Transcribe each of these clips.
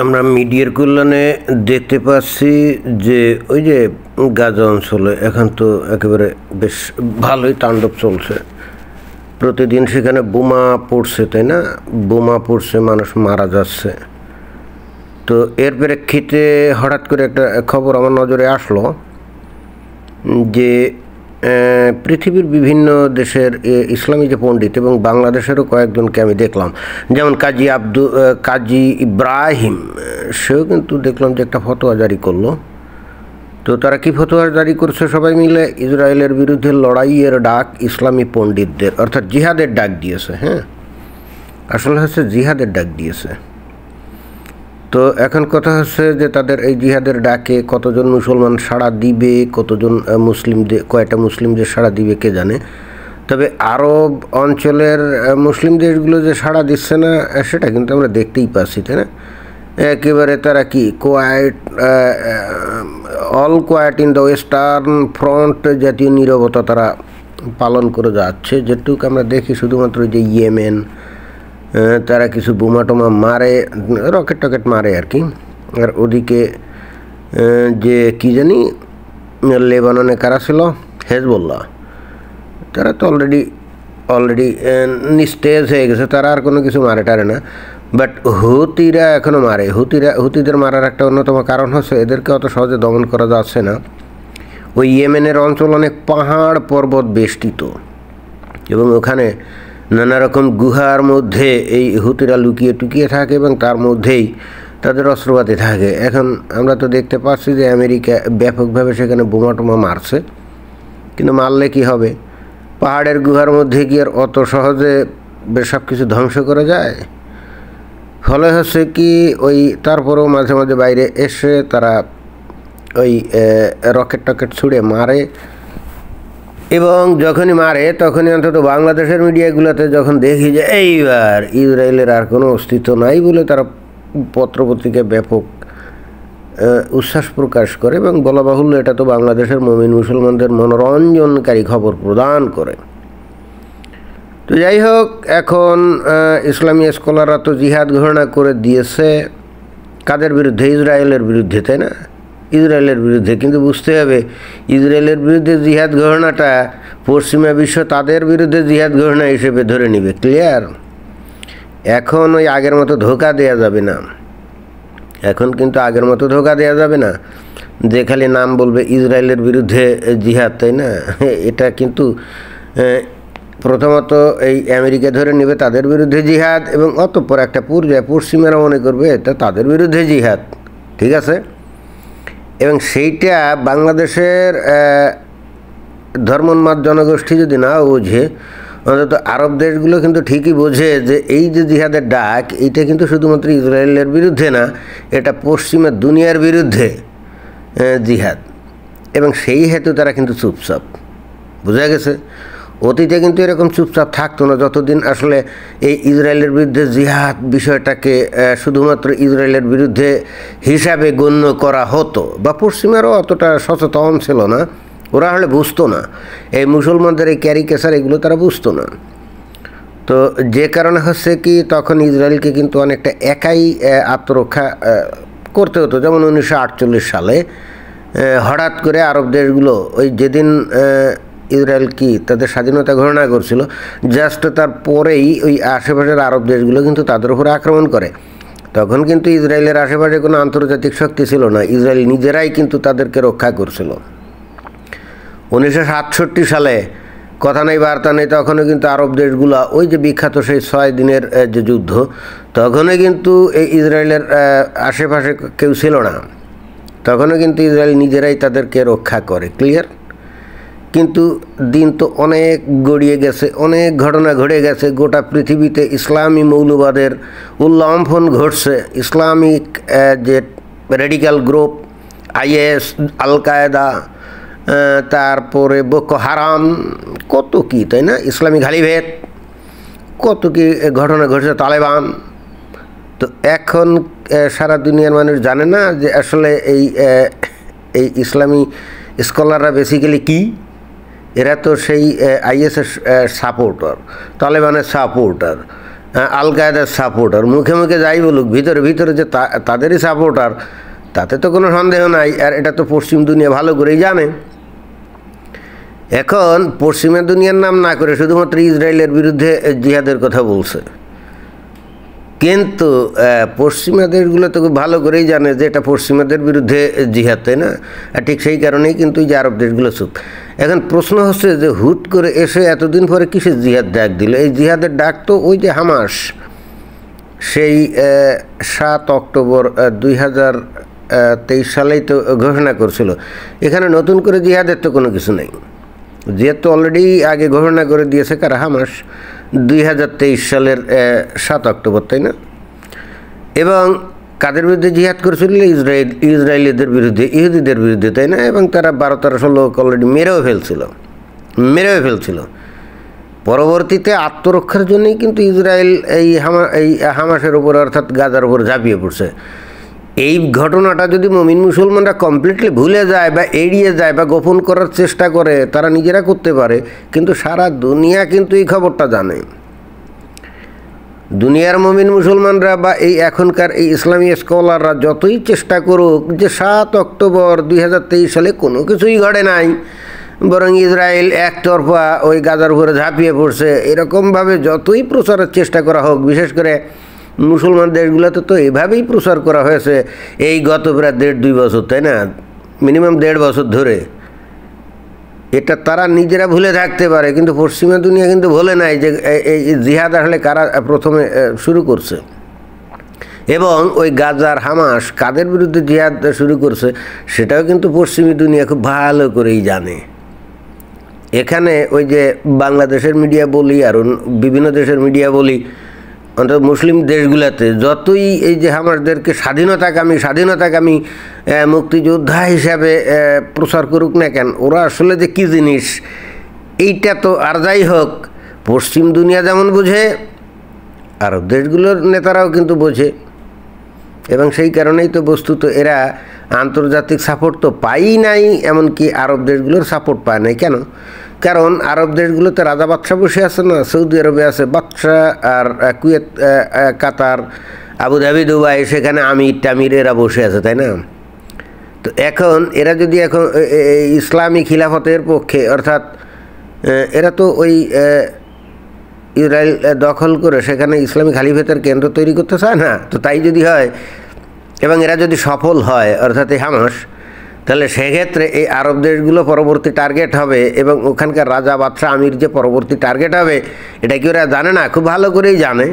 আমরা মিডিয়ার কল্যাণে দেখতে পাচ্ছি যে ওই যে গাজা অঞ্চলে এখন তো একেবারে বেশ ভালোই তাণ্ডব চলছে। প্রতিদিন সেখানে বোমা পড়ছে, তাই না? বোমা পড়ছে, মানুষ মারা যাচ্ছে। তো এর প্রেক্ষিতে হঠাৎ করে একটা খবর আমার নজরে আসলো যে পৃথিবীর বিভিন্ন দেশের ইসলামী যে পণ্ডিত এবং বাংলাদেশেরও কয়েকজনকে আমি দেখলাম, যেমন কাজী ইব্রাহিম, সেও কিন্তু দেখলাম যে একটা ফতোয়া জারি করলো। তো তারা কি ফতোয়া জারি করছে? সবাই মিলে ইসরায়েলের বিরুদ্ধে লড়াইয়ের ডাক ইসলামী পণ্ডিতদের, অর্থাৎ জিহাদের ডাক দিয়েছে। হ্যাঁ, আসলে হচ্ছে জিহাদের ডাক দিয়েছে। তো এখন কথা হচ্ছে যে তাদের এই জিহাদের ডাকে কতজন মুসলমান সাড়া দিবে, কতজন মুসলিমদের, কয়টা মুসলিমদের সাড়া দিবে কে জানে। তবে আরব অঞ্চলের মুসলিম দেশগুলো যে সাড়া দিচ্ছে না সেটা কিন্তু আমরা দেখতেই পাচ্ছি, তাই না? একেবারে তারা কি All Quiet in the Western Front জাতীয় নীরবতা তারা পালন করে যাচ্ছে। যেটুকু আমরা দেখি শুধুমাত্র যে ইয়েমেন, তারা কিছু বোমা টোমা মারে, রকেট টকেট মারে আর কি। আর ওদিকে যে কী জানি লেবাননে কারা ছিল, হেজবুল্লাহ, তারা তো অলরেডি নিস্তেজ হয়ে গেছে, তারা আর কোনো কিছু মারে টারে না। বাট হুতিরা এখনও মারে। হুতিদের মারার একটা অন্যতম কারণ হচ্ছে এদেরকে অত সহজে দমন করা যাচ্ছে না। ওই ইয়েমেনের অঞ্চল অনেক পাহাড় পর্বত বেষ্টিত এবং ওখানে নানা রকম গুহার মধ্যে এই হুতিরা লুকিয়ে টুকিয়ে থাকে এবং তার মধ্যেই তাদের অস্ত্রপাতি থাকে। এখন আমরা তো দেখতে পাচ্ছি যে আমেরিকা ব্যাপকভাবে সেখানে বোমা টোমা মারছে, কিন্তু মারলে কি হবে? পাহাড়ের গুহার মধ্যে গিয়ে অত সহজে সব কিছু ধ্বংস করা যায়? ফলে হচ্ছে কি ওই তারপরেও মাঝে মাঝে বাইরে এসে তারা ওই রকেট টকেট ছুঁড়ে মারে। এবং যখনই মারে তখনই অন্তত বাংলাদেশের মিডিয়াগুলোতে যখন দেখি যে এইবার ইসরায়েলের আর কোনো অস্তিত্ব নাই বলে তারা পত্রপত্রিকায় ব্যাপক উচ্ছ্বাস প্রকাশ করে এবং বলা বাহুল্য এটা তো বাংলাদেশের মুমিন মুসলমানদের মনোরঞ্জনকারী খবর প্রদান করে। তো যাই হোক, এখন ইসলামী স্কলাররা তো জিহাদ ঘোষণা করে দিয়েছে। কাদের বিরুদ্ধে? ইসরায়েলের বিরুদ্ধে, তাই না? ইসরায়েলের বিরুদ্ধে। কিন্তু বুঝতে হবে ইসরায়েলের বিরুদ্ধে জিহাদ ঘোষণাটা পশ্চিমা বিশ্ব তাদের বিরুদ্ধে জিহাদ ঘোষণা হিসেবে ধরে নিবে। ক্লিয়ার? এখন ওই আগের মতো ধোঁকা দেওয়া যাবে না। এখন কিন্তু আগের মতো ধোঁকা দেওয়া যাবে না যে খালি নাম বলবে ইসরায়েলের বিরুদ্ধে জিহাদ, তাই না? এটা কিন্তু প্রথমত এই আমেরিকা ধরে নেবে তাদের বিরুদ্ধে জিহাদ এবং অতঃপর একটা পর্যায়ে পশ্চিমারা মনে করবে এটা তাদের বিরুদ্ধে জিহাদ। ঠিক আছে? এবং সেইটা বাংলাদেশের ধর্মোন্মাদ জনগোষ্ঠী যদি না বোঝে, অন্তত আরব দেশগুলো কিন্তু ঠিকই বোঝে যে এই যে জিহাদের ডাক, এইটা কিন্তু শুধুমাত্র ইসরায়েলের বিরুদ্ধে না, এটা পশ্চিমা দুনিয়ার বিরুদ্ধে জিহাদ। এবং সেই হেতু তারা কিন্তু চুপচাপ। বোঝা গেছে? অতীতে কিন্তু এরকম চুপচাপ থাকতো না, যতদিন আসলে এই ইসরায়েলের বিরুদ্ধে জিহাদ বিষয়টাকে শুধুমাত্র ইসরায়েলের বিরুদ্ধে হিসাবে গণ্য করা হতো, বা পশ্চিমারও অতটা সচেতন ছিল না, ওরা হলে বুঝতো না এই মুসলমানদের এই ক্যারিকেচার, এগুলো তারা বুঝতো না। তো যে কারণে হচ্ছে কি তখন ইসরায়েলকে কিন্তু অনেকটা একাই আত্মরক্ষা করতে হতো। যেমন 1948 সালে হঠাৎ করে আরব দেশগুলো ওই যেদিন ইসরায়েল কি তাদের স্বাধীনতা ঘোষণা করছিল, জাস্ট তার পরেই ওই আশেপাশের আরব দেশগুলো কিন্তু তাদের উপরে আক্রমণ করে। তখন কিন্তু ইসরায়েলের আশেপাশে কোনো আন্তর্জাতিক শক্তি ছিল না, ইসরায়েল নিজেরাই কিন্তু তাদেরকে রক্ষা করছিল। 1967 সালে কথা নেই বার্তা নেই, তখনও কিন্তু আরব দেশগুলো ওই যে বিখ্যাত সেই 6 দিনের যে যুদ্ধ, তখনও কিন্তু এই ইসরায়েলের আশেপাশে কেউ ছিল না, তখনও কিন্তু ইসরায়েল নিজেরাই তাদেরকে রক্ষা করে। ক্লিয়ার? কিন্তু দিন তো অনেক গড়িয়ে গেছে, অনেক ঘটনা ঘটে গেছে, গোটা পৃথিবীতে ইসলামী মৌলবাদের উল্লম্ফন ঘটছে। ইসলামিক যে রেডিক্যাল গ্রুপ IS, আল কায়দা, তারপরে বোকো হারাম, কত কি, তাই না? ইসলামী ঘালিভেদ, কত কি ঘটনা ঘটছে, তালেবান। তো এখন সারা দুনিয়ার মানুষ জানে না যে আসলে এই ইসলামী স্কলাররা বেসিক্যালি কী। এরা তো সেই IS-এর সাপোর্টার, তালেবানের সাপোর্টার, আল কায়দার সাপোর্টার, মুখে মুখে যাই বলুক, ভিতরে ভিতরে যে তাদেরই সাপোর্টার, তাতে তো কোনো সন্দেহ নাই। আর এটা তো পশ্চিম দুনিয়া ভালো করেই জানে। এখন পশ্চিমা দুনিয়ার নাম না করে শুধুমাত্র ইসরায়েলের বিরুদ্ধে জিহাদের কথা বলছে, কিন্তু পশ্চিমা দেশগুলো তো খুব ভালো করেই জানে যে এটা পশ্চিমাদের বিরুদ্ধে জিহাদ, তাই না? আর ঠিক সেই কারণেই কিন্তু এই যে আরব দেশগুলো চুপ। এখন প্রশ্ন হচ্ছে যে হুট করে এসে এতদিন পরে কিসের জিহাদ ডাক দিল? এই জিহাদের ডাক তো ওই যে হামাস সেই 7 অক্টোবর 2023 সালেই তো ঘোষণা করছিল। এখানে নতুন করে জিহাদের তো কোনো কিছু নেই। জিহাদ তো অলরেডি আগে ঘোষণা করে দিয়েছে কারা? হামাস 2023 সালের 7 অক্টোবর, তাই না? এবং কাদের বিরুদ্ধে জিহাদ করেছিল? ইসরায়েলিদের বিরুদ্ধে, ইহুদিদের বিরুদ্ধে, তাই না? এবং তারা 12-1300 লোক অলরেডি মেরেও ফেলছিল। পরবর্তীতে আত্মরক্ষার জন্যই কিন্তু ইসরায়েল এই হামাসের উপর অর্থাৎ গাজার উপর ঝাঁপিয়ে পড়ছে। এই ঘটনাটা যদি মুমিন মুসলমানরা কমপ্লিটলি ভুলে যায় বা এড়িয়ে যায় বা গোপন করার চেষ্টা করে, তারা নিজেরা করতে পারে, কিন্তু সারা দুনিয়া কিন্তু এই খবরটা জানে। দুনিয়ার মুমিন মুসলমানরা বা এই এখনকার এই ইসলামী স্কলাররা যতই চেষ্টা করুক যে 7 অক্টোবর 2023 সালে কোনো কিছুই ঘটে নাই, বরং ইসরায়েল একতরফা ওই গাজার উপরে ঝাঁপিয়ে পড়ছে, এরকমভাবে যতই প্রচারের চেষ্টা করা হোক, বিশেষ করে মুসলমান দেশগুলোতে তো এভাবেই প্রচার করা হয়েছে এই গত প্রায় 1.5-2 বছর, তাই না? মিনিমাম 1.5 বছর ধরে। এটা তারা নিজেরা ভুলে থাকতে পারে, কিন্তু পশ্চিমা দুনিয়া কিন্তু ভুলে নাই যে এই জিহাদ আসলে কারা প্রথমে শুরু করছে, এবং ওই গাজার হামাস কাদের বিরুদ্ধে জিহাদ শুরু করছে সেটাও কিন্তু পশ্চিমী দুনিয়া খুব ভালো করেই জানে। এখানে ওই যে বাংলাদেশের মিডিয়া বলি আর বিভিন্ন দেশের মিডিয়া বলি, অন্তত মুসলিম দেশগুলোতে যতই এই যে হামাসদেরকে স্বাধীনতাকামী মুক্তিযোদ্ধা হিসাবে প্রচার করুক না কেন, ওরা আসলে যে কী জিনিস এইটা তো আর যাই হোক পশ্চিম দুনিয়া যেমন বোঝে, আরব দেশগুলোর নেতারাও কিন্তু বোঝে। এবং সেই কারণেই তো বস্তুত এরা আন্তর্জাতিক সাপোর্ট তো পাই নাই, এমনকি আরব দেশগুলোর সাপোর্ট পায় নাই। কেন? কারণ আরব দেশগুলোতে রাজা বাদশাহ বসে আছে না, সৌদি আরবে আছে বাদশাহ, আর কুয়েত, কাতার, আবুধাবি, দুবাই, সেখানে আমির এরা বসে আছে, তাই না? তো এখন এরা যদি এখন ইসলামী খিলাফতের পক্ষে, অর্থাৎ এরা তো ওই ইসরায়েল দখল করে সেখানে ইসলামী খালিফাতের কেন্দ্র তৈরি করতে চায় না। তো তাই যদি হয় এবং এরা যদি সফল হয়, অর্থাৎ এই হামাস, তাহলে সেক্ষেত্রে এই আরব দেশগুলো পরবর্তী টার্গেট হবে, এবং ওখানকার রাজা বাদশাহ আমির যে পরবর্তী টার্গেট হবে এটা কি ওরা জানে না? খুব ভালো করেই জানে।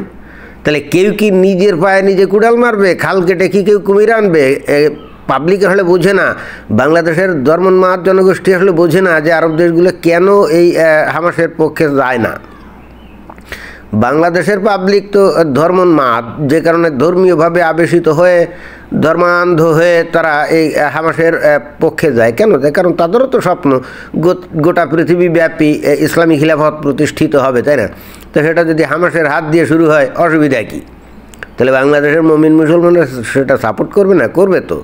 তাহলে কেউ কি নিজের পায়ে নিজে কুড়াল মারবে? খাল কেটে কি কেউ কুমির আনবে? পাবলিক আসলে বোঝে না, বাংলাদেশের ধর্মোন্মাদ জনগোষ্ঠী আসলে বোঝে না যে আরব দেশগুলো কেন এই হামাসের পক্ষে যায় না। বাংলাদেশের পাবলিক তো ধর্মোন্মাদ, যে কারণে ধর্মীয়ভাবে আবেশিত হয়ে ধর্মান্ধ হয়ে তারা এই হামাসের পক্ষে যায়। কেন যায়? কারণ তাদেরও তো স্বপ্ন গোটা পৃথিবীব্যাপী ইসলামী খিলাফত প্রতিষ্ঠিত হবে, তাই না? তো সেটা যদি হামাসের হাত দিয়ে শুরু হয়, অসুবিধা কী? তাহলে বাংলাদেশের মুমিন মুসলমানরা সেটা সাপোর্ট করবে না? করবে তো।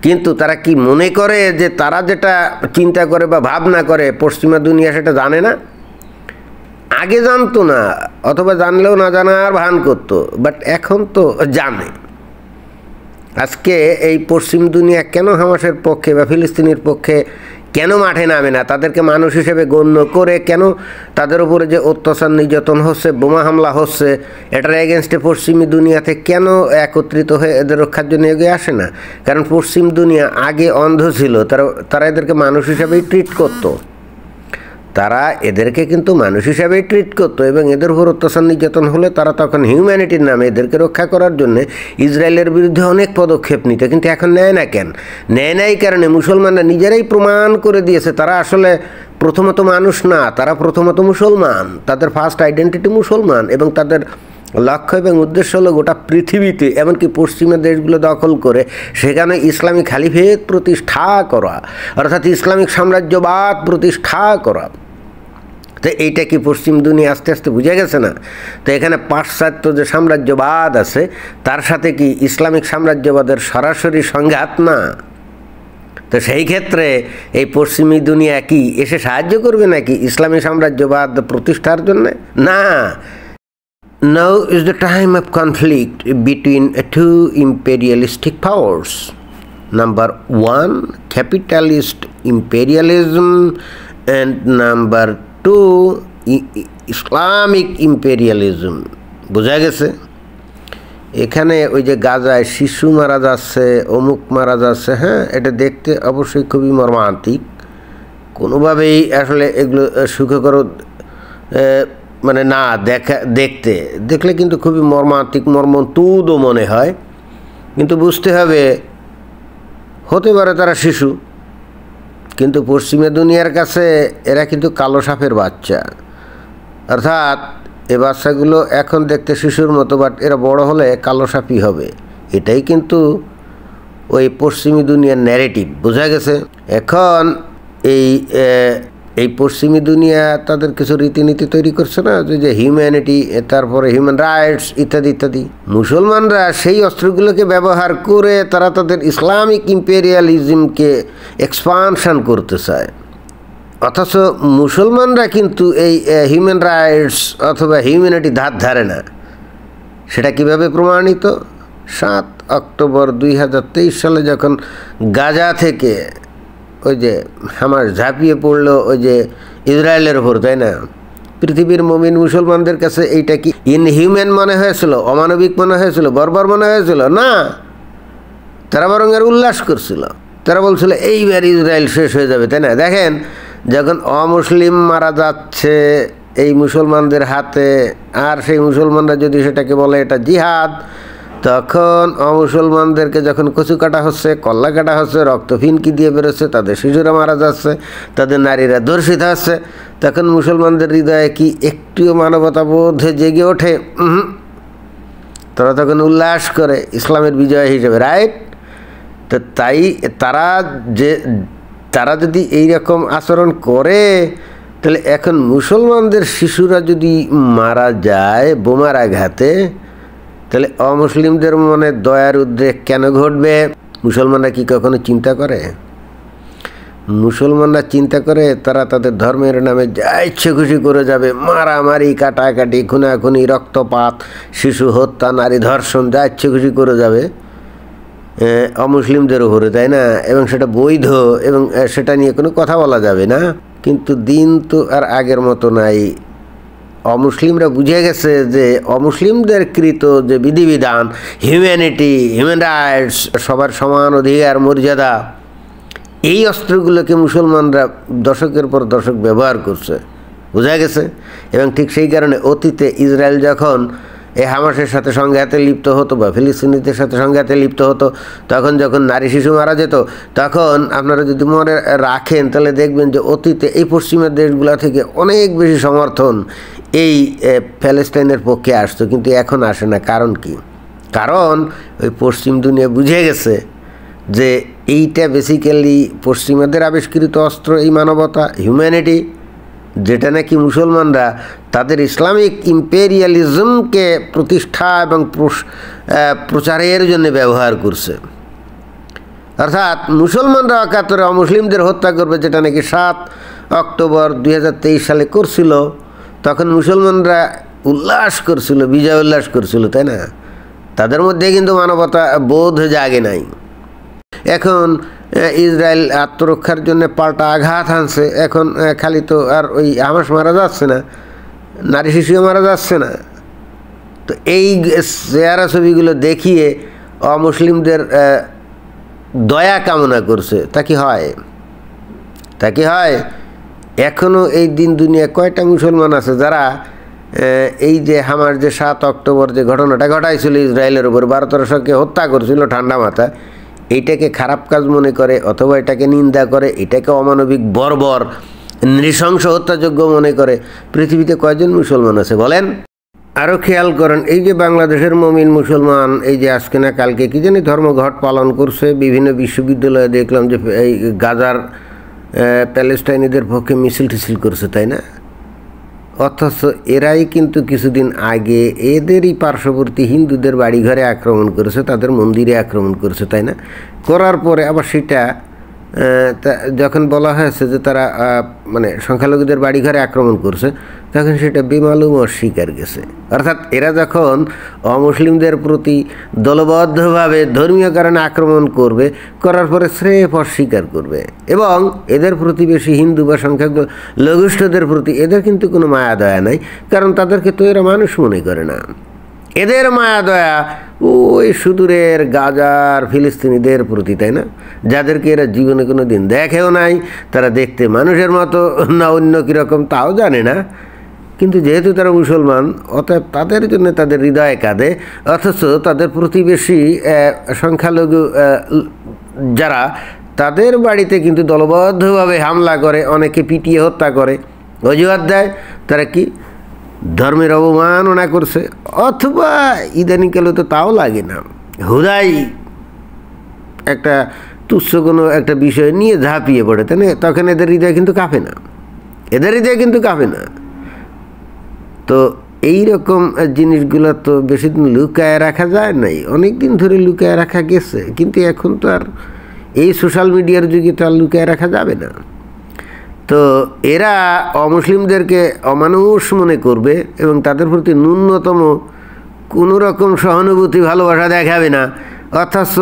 কিন্তু তারা কি মনে করে যে তারা যেটা চিন্তা করে বা ভাবনা করে পশ্চিমা দুনিয়া সেটা জানে না? আগে জানতো না, অথবা জানলেও না জানার ভান করতো, বাট এখন তো জানে। আজকে এই পশ্চিম দুনিয়া কেন হামাসের পক্ষে বা ফিলিস্তিনের পক্ষে কেন মাঠে নামে না? তাদেরকে মানুষ হিসেবে গণ্য করে কেন তাদের উপরে যে অত্যাচার নির্যাতন হচ্ছে, বোমা হামলা হচ্ছে, এটার এগেনস্টে পশ্চিমী দুনিয়াতে কেন একত্রিত হয়ে এদের রক্ষার জন্য এগিয়ে আসে না? কারণ পশ্চিম দুনিয়া আগে অন্ধ ছিল, তারা এদেরকে মানুষ হিসাবেই ট্রিট করতো। তারা এদেরকে কিন্তু মানুষ হিসাবেই ট্রিট করতো, এবং এদের উপর অত্যাচার নির্যাতন হলে তারা তখন হিউম্যানিটির নামে এদেরকে রক্ষা করার জন্য ইসরায়েলের বিরুদ্ধে অনেক পদক্ষেপ নিত। কিন্তু এখন নেয় না কেন? নেয় না এই কারণে মুসলমানরা নিজেরাই প্রমাণ করে দিয়েছে তারা আসলে প্রথমত মানুষ না, তারা প্রথমত মুসলমান। তাদের ফার্স্ট আইডেন্টিটি মুসলমান, এবং তাদের লক্ষ্য এবং উদ্দেশ্য হলো গোটা পৃথিবীতে, এমনকি পশ্চিমা দেশগুলো দখল করে সেখানে ইসলামী খালিফেত প্রতিষ্ঠা করা, অর্থাৎ ইসলামিক সাম্রাজ্যবাদ প্রতিষ্ঠা করা। তো এইটা কি পশ্চিম দুনিয়া আস্তে আস্তে বুঝে গেছে না? তো এখানে পাশ্চাত্য যে সাম্রাজ্যবাদ আছে তার সাথে কি ইসলামিক সাম্রাজ্যবাদের সরাসরি সংঘাত না? তো সেই ক্ষেত্রে এই পশ্চিমী দুনিয়া কি এসে সাহায্য করবে নাকি ইসলামী সাম্রাজ্যবাদ প্রতিষ্ঠার জন্যে? না। Now is the time of conflict between two imperialistic powers. Number one, capitalist imperialism, and number two, Islamic imperialism. বোঝা গেছে? এখানে ওই যে গাজায় শিশু মারা যাচ্ছে, অমুক মারা যাচ্ছে, হ্যাঁ, এটা দেখতে অবশ্যই খুবই মর্মান্তিক। কোনোভাবেই আসলে এগুলো সুখকর মানে না দেখলে কিন্তু খুবই মর্মান্তিক, মর্মন্তুদও মনে হয়। কিন্তু বুঝতে হবে, হতে পারে তারা শিশু, কিন্তু পশ্চিমা দুনিয়ার কাছে এরা কিন্তু কালো সাপের বাচ্চা। অর্থাৎ এ বাচ্চাগুলো এখন দেখতে শিশুর মতো, বাট এরা বড় হলে কালো সাপই হবে। এটাই কিন্তু ওই পশ্চিমী দুনিয়ার ন্যারেটিভ। বোঝা গেছে? এখন এই পশ্চিমী দুনিয়া তাদের কিছু রীতিনীতি তৈরি করছে না, যে হিউম্যানিটি, তারপরে হিউম্যান রাইটস ইত্যাদি ইত্যাদি। মুসলমানরা সেই অস্ত্রগুলোকে ব্যবহার করে তারা তাদের ইসলামিক ইম্পেরিয়ালিজমকে এক্সপানশন করতে চায়। অথচ মুসলমানরা কিন্তু এই হিউম্যান রাইটস অথবা হিউম্যানিটি ধারে না। সেটা কিভাবে প্রমাণিত? 7 অক্টোবর 2023 সালে যখন গাজা থেকে ওই যে হামাস ঝাঁপিয়ে পড়লো ওই যে ইসরায়েলের ওপর, তাই না? পৃথিবীর মুমিন মুসলমানদের কাছে এইটা কি ইনহিউম্যান মনে হয়েছিল, অমানবিক মনে হয়েছিল, বর্বর মনে হয়েছিল? না, তারা বরং এর উল্লাস করছিল। তারা বলছিল এইবার ইসরায়েল শেষ হয়ে যাবে, তাই না? দেখেন, যখন অমুসলিম মারা যাচ্ছে এই মুসলমানদের হাতে, আর সেই মুসলমানরা যদি সেটাকে বলে এটা জিহাদ, তখন অমুসলমানদেরকে যখন কচু কাটা হচ্ছে, কল্লা কাটা হচ্ছে, রক্ত ফিনকি দিয়ে বেরোচ্ছে, তাদের শিশুরা মারা যাচ্ছে, তাদের নারীরা ধর্ষিত হচ্ছে, তখন মুসলমানদের হৃদয়ে কি একটুও মানবতাবোধ জেগে ওঠে? তারা তখন উল্লাস করে ইসলামের বিজয় হিসেবে, রাইট? তো তাই তারা যদি এইরকম আচরণ করে, তাহলে এখন মুসলমানদের শিশুরা যদি মারা যায় বোমার আঘাতে, তাহলে অমুসলিমদের মনে দয়ার উদ্রেক কেন ঘটবে? মুসলমানরা কি কখনো চিন্তা করে? মুসলমানরা চিন্তা করে তারা তাদের ধর্মের নামে যা ইচ্ছে খুশি করে যাবে, মারামারি, কাটাকাটি, খুনাখুনি, রক্তপাত, শিশু হত্যা, নারী ধর্ষণ, যা ইচ্ছে খুশি করে যাবে অমুসলিমদের উপরে, তাই না? এবং সেটা বৈধ, এবং সেটা নিয়ে কোনো কথা বলা যাবে না। কিন্তু দিন তো আর আগের মতো নাই। অমুসলিমরা বুঝে গেছে যে অমুসলিমদের কৃত যে বিধিবিধান, হিউম্যানিটি, হিউম্যান রাইটস, সবার সমান অধিকার, মর্যাদা, এই অস্ত্রগুলোকে মুসলমানরা দশকের পর দশক ব্যবহার করছে। বোঝা গেছে? এবং ঠিক সেই কারণে অতীতে ইসরায়েল যখন এই হামাসের সাথে সংঘাতে লিপ্ত হতো বা ফিলিস্তিনিদের সাথে সংঘাতে লিপ্ত হতো, তখন যখন নারী শিশু মারা যেত, তখন আপনারা যদি মনে রাখেন তাহলে দেখবেন যে অতীতে এই পশ্চিমের দেশগুলো থেকে অনেক বেশি সমর্থন এই প্যালেস্টাইনের পক্ষে আসতো, কিন্তু এখন আসে না। কারণ কি? কারণ ওই পশ্চিম দুনিয়া বুঝে গেছে যে এইটা বেসিক্যালি পশ্চিমাদের আবিষ্কৃত অস্ত্র, এই মানবতা, হিউম্যানিটি, যেটা নাকি মুসলমানরা তাদের ইসলামিক ইম্পেরিয়ালিজমকে প্রতিষ্ঠা এবং প্রচারের জন্য ব্যবহার করছে। অর্থাৎ মুসলমানরা একাত্তরে অমুসলিমদের হত্যা করবে, যেটা নাকি 7 অক্টোবর 2023 সালে করছিল, তখন মুসলমানরা উল্লাস করছিল, বিজয় উল্লাস করছিল, তাই না? তাদের মধ্যে কিন্তু মানবতা বোধ জাগে নাই। এখন ইসরায়েল আত্মরক্ষার জন্য পাল্টা আঘাত হানছে। এখন খালি তো আর ওই হামাস মারা যাচ্ছে না, নারী শিশুও মারা যাচ্ছে না। তো এই চেহারা ছবিগুলো দেখিয়ে অমুসলিমদের দয়া কামনা করছে। তা কি হয়? তা কি হয়? এখনও এই দিন দুনিয়া কয়টা মুসলমান আছে যারা এই যে হামাস যে 7 অক্টোবর যে ঘটনাটা ঘটাইছিল ইসরায়েলের উপর, 1200-কে হত্যা করছিল ঠান্ডা মাথা, এইটাকে খারাপ কাজ মনে করে অথবা এটাকে নিন্দা করে, এটাকে অমানবিক, বর্বর, নৃশংস, হত্যাযোগ্য মনে করে? পৃথিবীতে কয়জন মুসলমান আছে বলেন? আরও খেয়াল করেন, এই যে বাংলাদেশের মুমিন মুসলমান, এই যে আজকে না কালকে কি জানি ধর্মঘট পালন করছে, বিভিন্ন বিশ্ববিদ্যালয়ে দেখলাম যে এই গাজার প্যালেস্টাইনিদের পক্ষে মিছিল টিছিল করছে, তাই না? অথচ এরাই কিন্তু কিছুদিন আগে এদেরই পার্শ্ববর্তী হিন্দুদের বাড়িঘরে আক্রমণ করেছে, তাদের মন্দিরে আক্রমণ করেছে, তাই না? করার পরে আবার সেটা যখন বলা হয়েছে যে তারা মানে সংখ্যালঘুদের বাড়িঘরে আক্রমণ করছে, তখন সেটা বেমালুম অস্বীকার গেছে। অর্থাৎ এরা যখন অমুসলিমদের প্রতি দলবদ্ধভাবে ধর্মীয় কারণে আক্রমণ করবে, করার পরে স্রেফ অস্বীকার করবে, এবং এদের প্রতিবেশী হিন্দু বা সংখ্যালঘুষ্ঠদের প্রতি এদের কিন্তু কোনো মায়া দয়া নাই, কারণ তাদেরকে তো এরা মানুষ মনে করে না। এদের মায়া দয়া ওই সুদূরের গাজার ফিলিস্তিনিদের প্রতি, তাই না, যাদেরকে এরা জীবনে কোনো দিন দেখেও নাই, তারা দেখতে মানুষের মতো না অন্য কীরকম তাও জানে না, কিন্তু যেহেতু তারা মুসলমান, অতএব তাদের জন্য তাদের হৃদয়ে কাঁদে। অথচ তাদের প্রতিবেশী সংখ্যালঘু যারা, তাদের বাড়িতে কিন্তু দলবদ্ধভাবে হামলা করে, অনেকে পিটিয়ে হত্যা করে, অজুহাত দেয় তারা কি ধর্মের অবমাননা করছে, অথবা ইদানিংকালে তো তাও লাগে না, হুদাই একটা তুচ্ছ কোনো একটা বিষয় নিয়ে ঝাঁপিয়ে পড়ে, তাই না, তখন এদের হৃদয় কিন্তু কাঁপে না, এদের হৃদয় কিন্তু কাঁপে না। তো এই রকম জিনিসগুলো তো বেশি দিন লুকায় রাখা যায় নাই, অনেক দিন ধরে লুকায় রাখা গেছে, কিন্তু এখন তো আর এই সোশ্যাল মিডিয়ার যুগে তো আর লুকায় রাখা যাবে না। তো এরা অমুসলিমদেরকে অমানুষ মনে করবে এবং তাদের প্রতি ন্যূনতম কোনো রকম সহানুভূতি ভালোবাসা দেখাবে না, অথচ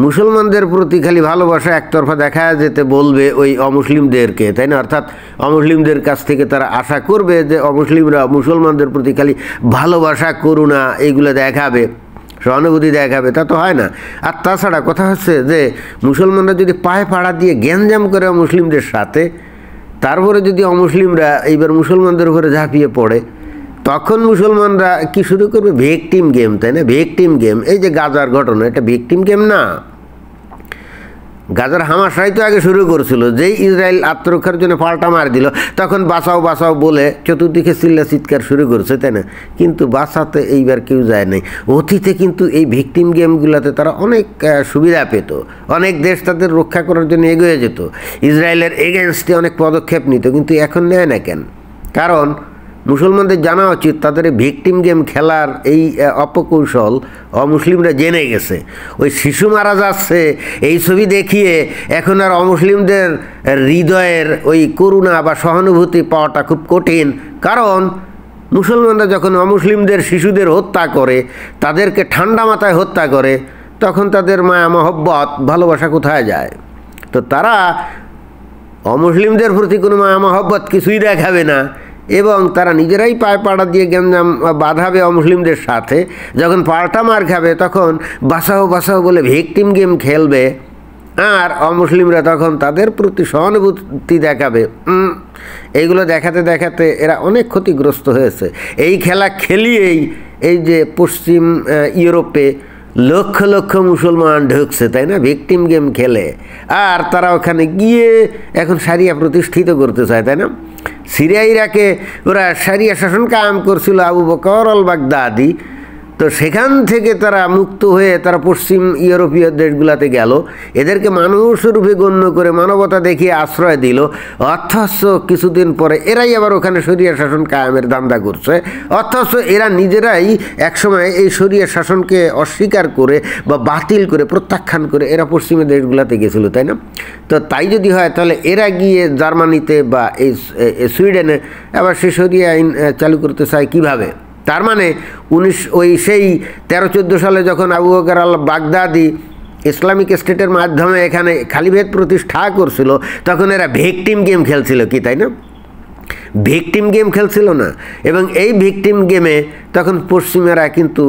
মুসলমানদের প্রতি খালি ভালোবাসা একতরফা দেখা যেতে বলবে ওই অমুসলিমদেরকে, তাই না। অর্থাৎ অমুসলিমদের কাছ থেকে তারা আশা করবে যে অমুসলিমরা মুসলমানদের প্রতি খালি ভালোবাসা, করুণা এইগুলো দেখাবে, সহানুভূতি দেখাবে, তা তো হয় না। আর তাছাড়া কথা হচ্ছে যে মুসলমানরা যদি পায়ে পাড়া দিয়ে গ্যাঞ্জাম করে মুসলিমদের সাথে, তারপরে যদি অমুসলিমরা এইবার মুসলমানদের উপরে ঝাঁপিয়ে পড়ে, তখন মুসলমানরা কি শুরু করবে? ভিকটিম গেম, তাই না, ভিকটিম গেম। এই যে গাজার ঘটনা, এটা ভিকটিম গেম না, গাজার হামাসরাই তো আগে শুরু করছিল, যেই ইসরায়েল আত্মরক্ষার জন্য পাল্টা মার দিল, তখন বাঁচাও বাঁচাও বলে চতুর্দিকে চিল্লা চিৎকার শুরু করছে, তাই না। কিন্তু বাঁচাতে এইবার কেউ যায় নাই। অতীতে কিন্তু এই ভিকটিম গেমগুলোতে তারা অনেক সুবিধা পেত, অনেক দেশ তাদের রক্ষা করার জন্য এগিয়ে যেত, ইসরায়েলের এগেনস্টে অনেক পদক্ষেপ নিত, কিন্তু এখন নেয় না কেন? কারণ মুসলমানদের জানা উচিত তাদের এই ভিকটিম গেম খেলার এই অপকৌশল অমুসলিমরা জেনে গেছে। ওই শিশু মারা যাচ্ছে এই ছবি দেখিয়ে এখন আর অমুসলিমদের হৃদয়ের ওই করুণা বা সহানুভূতি পাওয়াটা খুব কঠিন, কারণ মুসলমানরা যখন অমুসলিমদের শিশুদের হত্যা করে, তাদেরকে ঠান্ডা মাথায় হত্যা করে, তখন তাদের মায়া মহব্বত ভালোবাসা কোথায় যায়? তো তারা অমুসলিমদের প্রতি কোনো মায়া মহব্বত কিছুই দেখাবে না, এবং তারা নিজেরাই পায়ে পাড়া দিয়ে গ্যাঞ্জাম বাঁধাবে অমুসলিমদের সাথে। যখন পাল্টা মার খাবে তখন বাঁচাও বাঁচাও বলে ভিকটিম গেম খেলবে, আর অমুসলিমরা তখন তাদের প্রতি সহানুভূতি দেখাবে। এইগুলো দেখাতে দেখাতে এরা অনেক ক্ষতিগ্রস্ত হয়েছে। এই খেলা খেলিয়েই এই যে পশ্চিম ইউরোপে লক্ষ লক্ষ মুসলমান ঢুকছে, তাই না, ভিকটিম গেম খেলে, আর তারা ওখানে গিয়ে এখন সারিয়া প্রতিষ্ঠিত করতে চায়, তাই না। সিরিয়া ইরাকে ওরা সারিয়া শাসন কায়েম করছিল আবু বকর আল বাগদাদি, তো সেখান থেকে তারা মুক্ত হয়ে তারা পশ্চিম ইউরোপীয় দেশগুলোতে গেল, এদেরকে মানুষ রূপে গণ্য করে মানবতা দেখিয়ে আশ্রয় দিল, অথচ কিছুদিন পরে এরাই আবার ওখানে শরিয়া শাসন কায়েমের ধান্দা করছে, অথচ এরা নিজেরাই একসময় এই শরিয়া শাসনকে অস্বীকার করে বা বাতিল করে প্রত্যাখ্যান করে এরা পশ্চিমের দেশগুলোতে গেছিলো, তাই না। তো তাই যদি হয় তাহলে এরা গিয়ে জার্মানিতে বা এই সুইডেনে আবার সে শরিয়া আইন চালু করতে চায় কীভাবে? তার মানে সেই 13-14 সালে যখন আবু বকর আল বাগদাদি ইসলামিক স্টেটের মাধ্যমে এখানে খালিভেদ প্রতিষ্ঠা করছিল, তখন এরা ভিকটিম গেম খেলছিল কি, তাই না, ভিকটিম গেম খেলছিল না। এবং এই ভিকটিম গেমে তখন পশ্চিমেরা কিন্তু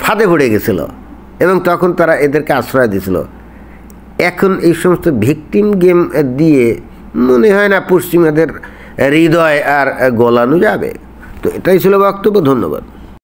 ফাঁদে পড়ে গেছিল এবং তখন তারা এদেরকে আশ্রয় দিয়েছিল। এখন এই সমস্ত ভিকটিম গেম দিয়ে মনে হয় না পশ্চিমাদের হৃদয় আর গলানো যাবে। তো এটাই ছিল বক্তব্য। ধন্যবাদ।